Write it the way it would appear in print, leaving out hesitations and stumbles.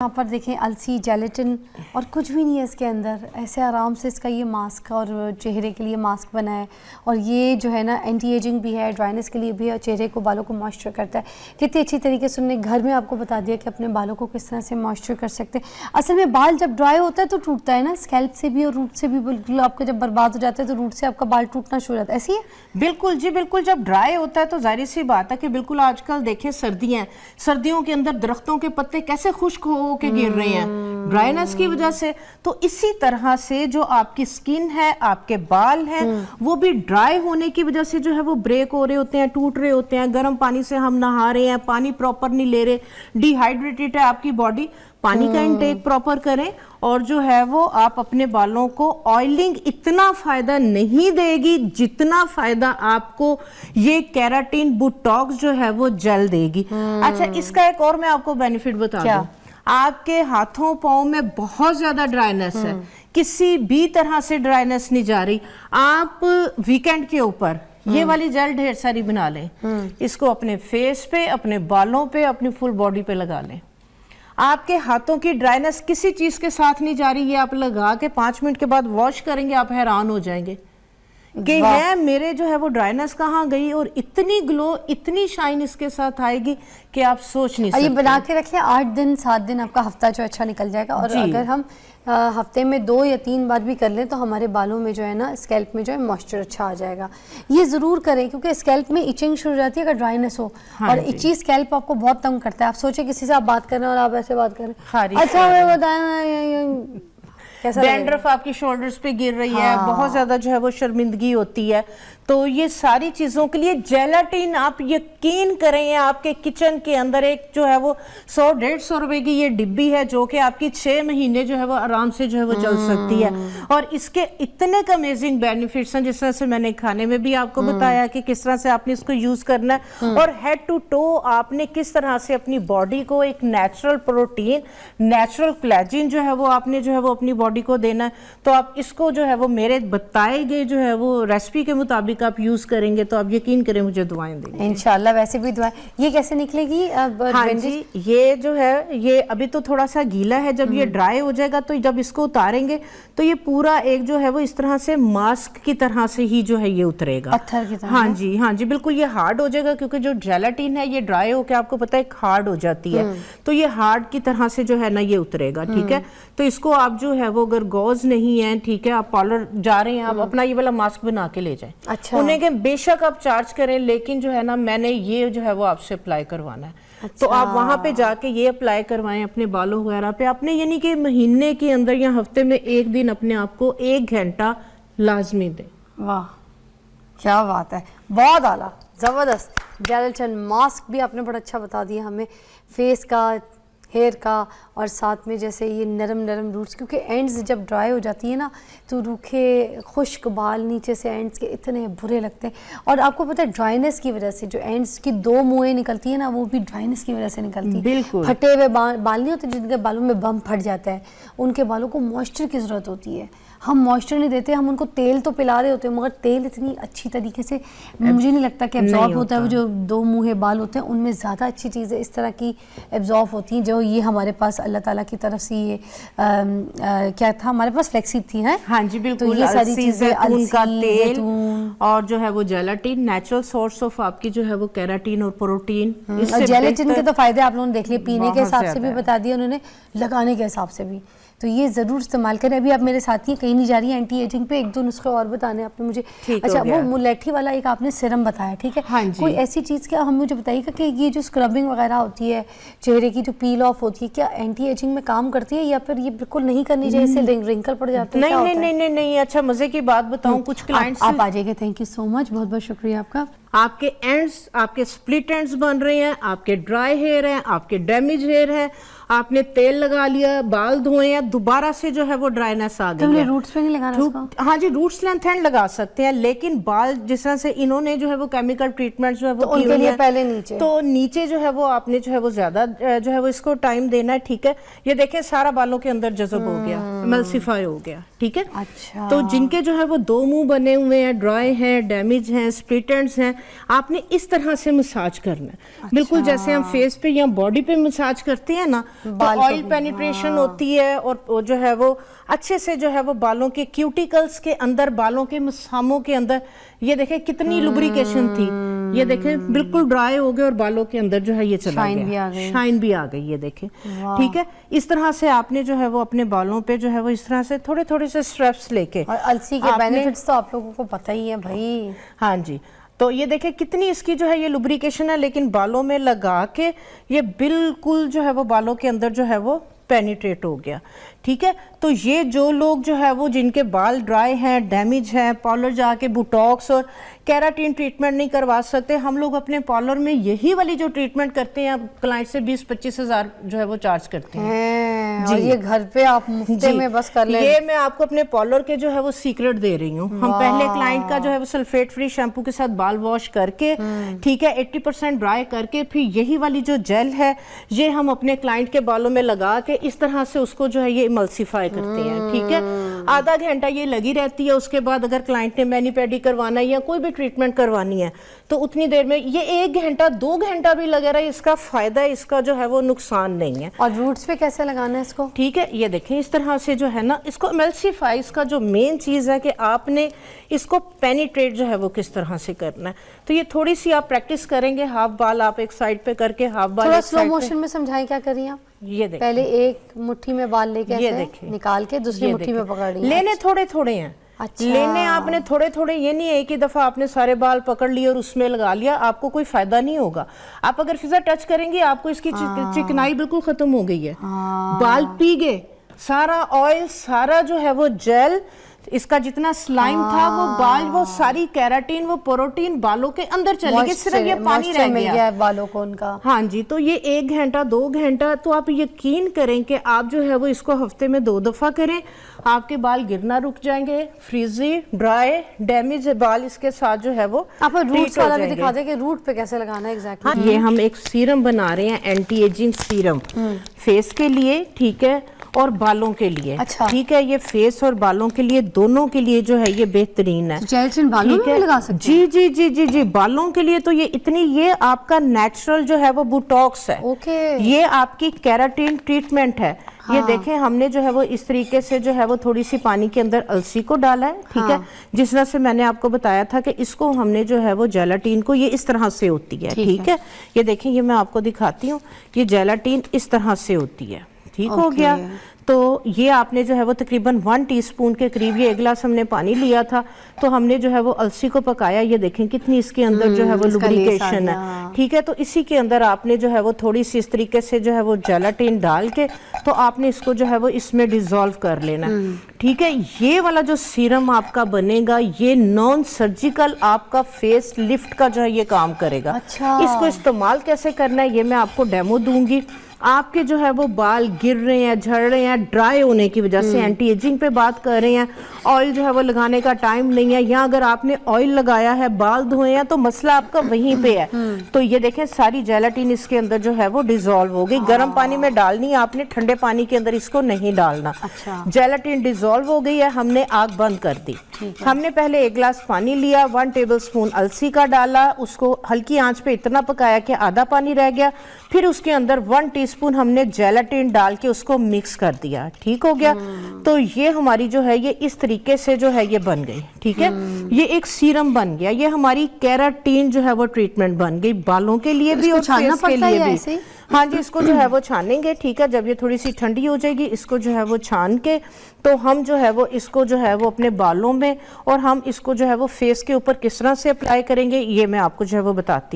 यहाँ पर देखें अलसी जेलेटिन और कुछ भी नहीं है इसके अंदर, ऐसे आराम से इसका ये मास्क और चेहरे के लिए मास्क बना है। और ये जो है ना एंटी एजिंग भी है, ड्राइनेस के लिए भी है, चेहरे को बालों को मॉइस्चर करता है। कितनी अच्छी तरीके से उन्होंने घर में आपको बता दिया कि अपने बालों को किस तरह से मॉइस्चर कर सकते हैं। असल में बाल जब ड्राई होता है तो टूटता है ना, स्कैल्प से भी और रूट से भी। बिल्कुल आपका जब बर्बाद हो जाता है तो रूट से आपका बाल टूटना शुरू हो जाता है, ऐसी है? बिल्कुल जी बिल्कुल। जब ड्राई होता है तो जाहिर सी बात है कि बिल्कुल आजकल देखिए सर्दियों के अंदर दरख्तों के पत्ते कैसे खुश्क हो के गिर रहे हैं ड्राइनेस की वजह से। तो इसी तरह से जो आपकी स्किन है, आपके बाल हैं, वो भी ड्राई होने की वजह से जो है वो ब्रेक हो रहे होते हैं, टूट रहे होते हैं। गर्म पानी से हम नहा रहे हैं, पानी प्रॉपर नहीं ले रहे, डिहाइड्रेटेड है आपकी बॉडी, पानी का इंटेक प्रॉपर करें। और जो है वो आप अपने बालों को ऑयलिंग इतना फायदा नहीं देगी जितना फायदा आपको ये केराटिन बोटॉक्स जो है वो जेल देगी। अच्छा, इसका एक और मैं आपको बेनिफिट बता दूं। आपके हाथों पाँव में बहुत ज्यादा ड्राइनेस है, किसी भी तरह से ड्राइनेस नहीं जा रही, आप वीकेंड के ऊपर ये वाली जेल ढेर सारी बना लें, इसको अपने फेस पे, अपने बालों पे, अपनी फुल बॉडी पे लगा लें। आपके हाथों की ड्राइनेस किसी चीज के साथ नहीं जा रही, ये आप लगा के 5 मिनट के बाद वॉश करेंगे, आप हैरान हो जाएंगे कि है मेरे जो है वो ड्राइनेस कहाँ गई, और इतनी ग्लो, इतनी शाइन इसके साथ आएगी कि आप सोच नहीं सकते। ये बना के रखिए, 8 दिन 7 दिन आपका हफ्ता जो अच्छा निकल जाएगा। और अगर हम हफ्ते में 2 या 3 बार भी कर लें तो हमारे बालों में जो है ना, स्कैल्प में जो है मॉइस्चर अच्छा आ जाएगा। ये ज़रूर करें क्योंकि स्कैल्प में इचिंग शुरू हो जाती है अगर ड्राइनेस हो। और इची स्कैल्प आपको बहुत तंग करता है। आप सोचे किसी से आप बात कर रहे हैं और आप ऐसे बात कर रहे हैं, अच्छा मैं बताया डैंड्रफ आपकी शोल्डर्स पे गिर रही है, बहुत ज्यादा जो है वो शर्मिंदगी होती है। तो ये सारी चीजों के लिए जेलाटिन, आप यकीन करें, आपके किचन के अंदर एक जो है वो 100-150 रुपए की ये डिब्बी है जो कि आपकी 6 महीने जो है वो आराम से जो है वो चल सकती है। और इसके इतने अमेजिंग बेनिफिट्स हैं, जिस तरह से मैंने खाने में भी आपको बताया कि किस तरह से आपने इसको यूज करना है, और हेड टू टो आपने किस तरह से अपनी बॉडी को एक नेचुरल प्रोटीन, नेचुरल कोलेजन जो है वो आपने जो है वो अपनी बॉडी को देना है। तो आप इसको जो है वो मेरे बताए गए जो है वो रेसिपी के मुताबिक आप यूज करेंगे तो आप यकीन करें मुझे दुआएं देंगे इंशाल्लाह। वैसे भी दुआएं। ये कैसे निकलेगी? हाँ जी, ये जो है ये अभी तो थोड़ा सा गीला है, जब ये ड्राई हो जाएगा तो जब इसको उतारेंगे तो ये पूरा एक जो है वो इस तरह से मास्क की तरह से ही जो है ये उतरेगा, पत्थर की तरह। हाँ जी, हाँ जी बिल्कुल। ये हार्ड हो जाएगा क्योंकि जो जेलाटिन है ये ड्राई होकर आपको पता है हार्ड हो जाती है, तो ये हार्ड की तरह से जो है ना ये उतरेगा। ठीक है, तो इसको आप जो है वो अगर गॉज नहीं है, ठीक है, आप पार्लर जा रहे हैं, आप अपना ये वाला मास्क बना के ले जाएं। अच्छा। उन्हें के बेशक आप चार्ज करें, लेकिन जो है ना मैंने ये जो है वो आपसे अप्लाई करवाना है। अच्छा। तो आप वहां पे जाके ये अप्लाई करवाएं अपने बालों वगैरह पे अपने, यानी कि महीने के अंदर या हफ्ते में 1 दिन अपने आप को 1 घंटा लाजमी दें। वाह क्या बात है, बहुत आला, जबरदस्त। जेलेटिन मास्क भी आपने बड़ा अच्छा बता दिया हमें, फेस का, हेयर का, और साथ में जैसे ये नरम नरम रूट्स, क्योंकि एंड्स जब ड्राई हो जाती है ना तो रूखे खुश्क बाल नीचे से एंड्स के इतने बुरे लगते हैं। और आपको पता है ड्राइनेस की वजह से जो एंड्स की 2 मुँहें निकलती है ना, वो भी ड्राइनेस की वजह से निकलती है। बिल्कुल। फटे हुए बाल नहीं होते जिनके बालों में बम फट जाता है, उनके बालों को मॉइस्चर की ज़रूरत होती है। हम मॉइस्चर नहीं देते, हम उनको तेल तो पिला रहे होते हैं मगर तेल इतनी अच्छी तरीके से मुझे नहीं लगता कि एब्जॉर्ब होता है। वो जो 2 मुँहे बाल होते हैं उनमें ज़्यादा अच्छी चीज़ें इस तरह की एब्जॉर्ब होती हैं जो ये हमारे पास अल्लाह ताला की तरफ से ये क्या था हमारे पास फ्लेक्सीड थी हैं। हाँ जी बिल्कुल। तो ये सारी चीज़ें, उनका तेल और जो है वो जेलाटिन, नेचुरल सोर्स ऑफ आपकी जो है वो केराटिन और प्रोटीन। जेलेटिन के तो फायदे आप लोगों ने देख लिए, पीने के हिसाब से भी बता दिया उन्होंने, लगाने के हिसाब से भी, तो ये ज़रूर इस्तेमाल करें। अभी आप मेरे साथ ही कहीं नहीं जा रही है, एंटी एजिंग पे 1-2 नुस्खे और बताने आपने मुझे। अच्छा, वो मुलेठी वाला एक आपने सिरम बताया, ठीक है। हाँ जी। कोई ऐसी चीज़ क्या हम मुझे बताइएगा कि ये जो स्क्रबिंग वगैरह होती है, चेहरे की जो पील ऑफ होती है, क्या एंटी एजिंग में काम करती है या फिर ये बिल्कुल नहीं करनी चाहिए, इससे रिंकल पड़ जाते हैं? नहीं। अच्छा, मज़े की बात बताऊँ, कुछ क्लाइंट्स आप आ जाइए। थैंक यू सो मच, बहुत बहुत शुक्रिया आपका। आपके एंड्स, आपके स्प्लिट एंड्स बन रहे हैं, आपके ड्राई हेयर हैं, आपके डैमेज हेयर है, आपने तेल लगा लिया, बाल धोए हैं, दोबारा से जो है वो ड्राइनेस आ गई है। रूट्स पे नहीं लगाना उसको? हाँ जी, रूट्स लेंथ एंड लगा सकते हैं, लेकिन बाल जिस तरह से इन्होंने जो है वो केमिकल ट्रीटमेंट जो है वो तो उनके लिए पहले नीचे, तो नीचे जो है वो आपने जो है वो ज्यादा जो है वो इसको टाइम देना है। ठीक है, ये देखें सारा बालों के अंदर जज़ब हो गया, एमल्सिफाई हो गया। ठीक है। अच्छा। तो जिनके जो है वो 2 मुंह बने हुए हैं, ड्राई हैं, डैमेज हैं, स्प्लिट एंड्स हैं, आपने इस तरह से मसाज करना है, बिल्कुल जैसे हम फेस पे या बॉडी पे मसाज करते हैं ना, तो ऑयल पेनिट्रेशन होती है और वो जो है वो अच्छे से जो है वो बालों के क्यूटिकल्स के अंदर, बालों के मसामों के अंदर, ये देखें कितनी लुब्रिकेशन थी, ये देखें बिल्कुल ड्राई हो गए और बालों के अंदर जो है ये चला गया, शाइन भी आ गई, ये देखें। ठीक है, इस तरह से आपने जो है वो अपने बालों पे जो है वो इस तरह से थोड़े थोड़े से स्ट्रेप्स लेके, और अलसी के बेनिफिट्स तो आप लोगों को पता ही है भाई। हाँ जी, तो ये देखें कितनी इसकी जो है ये लुब्रिकेशन है, लेकिन बालों में लगा के ये बिल्कुल जो है वो बालों के अंदर जो है वो पेनिट्रेट हो गया। ठीक है, तो ये जो लोग जो है वो जिनके बाल ड्राई हैं, डैमेज हैं, पार्लर जाके बुटॉक्स और केराटिन ट्रीटमेंट नहीं करवा सकते, हम लोग अपने पार्लर में यही वाली जो ट्रीटमेंट करते हैं, अब क्लाइंट से 20-25 हज़ार जो है वो चार्ज करते हैं और ये घर पे आप मुफ्ते में बस कर ले। ये मैं आपको अपने पार्लर के जो है वो सीक्रेट दे रही हूँ। हम पहले क्लाइंट का जो है वो सल्फेट फ्री शैम्पू के साथ बाल वॉश करके, ठीक है, 80% ड्राई करके, फिर यही वाली जो जेल है ये हम अपने क्लाइंट के बालों में लगा के इस तरह से उसको जो है ये इमल्सिफाई करते हैं। ठीक है, आधा घंटा ये लगी रहती है, उसके बाद अगर क्लाइंट ने मैनी पेडी करवाना है या कोई भी ट्रीटमेंट करवानी है तो उतनी देर में, ये 1 घंटा 2 घंटा भी लगे रहा है, इसका फायदा है, इसका जो है वो नुकसान नहीं है। और रूट्स पे कैसे लगाना है इसको? ठीक है, ये देखें इस तरह से जो है ना, इसको इमल्सिफाई, इसका जो मेन चीज है कि आपने इसको पेनिट्रेट जो है वो किस तरह से करना है। तो ये थोड़ी सी आप प्रैक्टिस करेंगे, हाफ बाल आप एक साइड पे करके, हाफ बाल थोड़ा एक स्लो साइड मोशन में समझाइए क्या करिए आप। ये देखिए, पहले एक मुट्ठी में बाल लेके ये ऐसे देखिए, निकाल के दूसरी मुट्ठी में पकड़ लिया। लेने थोड़े थोड़े हैं, अच्छा। लेने आपने थोड़े थोड़े, ये नहीं है एक ही दफा आपने सारे बाल पकड़ लिए और उसमें लगा लिया, आपको कोई फायदा नहीं होगा। आप अगर फिजा टच करेंगे आपको इसकी चिकनाई बिल्कुल खत्म हो गई है, बाल पी गए, सारा ऑयल, सारा जो है वो जेल, इसका जितना स्लाइम था वो बाल, वो सारी केराटिन, वो प्रोटीन बालों के अंदर चली गई, सिर्फ ये पानी रह गया बालों को उनका। हाँ जी, तो ये 1 घंटा 2 घंटा, तो आप यकीन करें कि आप जो है वो इसको हफ्ते में 2 दफा करें, आपके बाल गिरना रुक जाएंगे, फ्रीजी, ड्राई, डैमेज बाल इसके साथ जो है वो आप रूट्स वाला भी दिखा दें कि रूट पे कैसे लगाना है एग्जैक्टली। हाँ, ये हम एक सीरम बना रहे हैं, एंटी एजिंग सीरम, फेस के लिए, ठीक है, और बालों के लिए। अच्छा। ठीक है, ये फेस और बालों के लिए, दोनों के लिए जो है ये बेहतरीन है। जेलटिन बालों में भी लगा सकते हैं? जी जी जी जी जी, बालों के लिए तो ये इतनी, ये आपका नेचुरल जो है वो बुटॉक्स है। ओके। ये आपकी केराटिन ट्रीटमेंट है। हाँ। ये देखें, हमने जो है वो इस तरीके से जो है वो थोड़ी सी पानी के अंदर अलसी को डाला है। ठीक है, जिस तरह से मैंने आपको बताया था कि इसको हमने जो है वो जेलाटीन को, ये इस तरह से होती है। ठीक है, ये देखें, ये मैं आपको दिखाती हूँ, ये जेलाटीन इस तरह से होती है। ठीक हो गया, तो ये आपने जो है वो तकरीबन 1 टीस्पून के करीब, ये 1 गिलास हमने पानी लिया था, तो हमने जो है वो अलसी को पकाया, ये देखें कितनी इसके अंदर जो है वो लुब्रिकेशन है। ठीक है, तो इसी के अंदर आपने जो है वो थोड़ी सी इस तरीके से जो है वो जेलाटिन डाल के, तो आपने इसको जो है वो इसमें डिसॉल्व कर लेना। ठीक है, ये वाला जो सीरम आपका बनेगा, ये नॉन सर्जिकल आपका फेस लिफ्ट का जो है ये काम करेगा। अच्छा। इसको इस्तेमाल कैसे करना है ये मैं आपको डेमो दूंगी। आपके जो है वो बाल गिर रहे हैं, झड़ रहे हैं, ड्राई होने की वजह से, एंटी एजिंग पे बात कर रहे हैं, ऑयल जो है वो लगाने का टाइम नहीं है, या अगर आपने ऑयल लगाया है, बाल धोए हैं, तो मसला आपका वहीं पे है। तो ये देखें, सारी जेलाटिन इसके अंदर जो है वो डिसॉल्व हो गई। गर्म पानी में डालनी है आपने, ठंडे पानी के अंदर इसको नहीं डालना। अच्छा। जेलाटिन डिसॉल्व हो गई है, हमने आग बंद कर दी। हमने पहले 1 गिलास पानी लिया, 1 टेबलस्पून अलसी का डाला, उसको हल्की आंच पे इतना पकाया कि आधा पानी रह गया, फिर उसके अंदर 1 टीस्पून हमने जेलाटिन डाल के उसको मिक्स कर दिया। ठीक हो गया, तो ये हमारी जो है ये इस तरीके से जो है ये बन गई। ठीक है, ये एक सीरम बन गया, ये हमारी केराटिन जो है वो ट्रीटमेंट बन गई, बालों के लिए भी और फेस के लिए भी। हाँ जी, इसको जो है वो छानेंगे। ठीक है, जब ये थोड़ी सी ठंडी हो जाएगी, इसको जो है वो छान के, तो हम जो है वो इसको जो है वो अपने बालों में, और हम इसको जो है वो फेस के ऊपर किस तरह से अप्लाई करेंगे ये मैं आपको जो है वो बताती हूँ।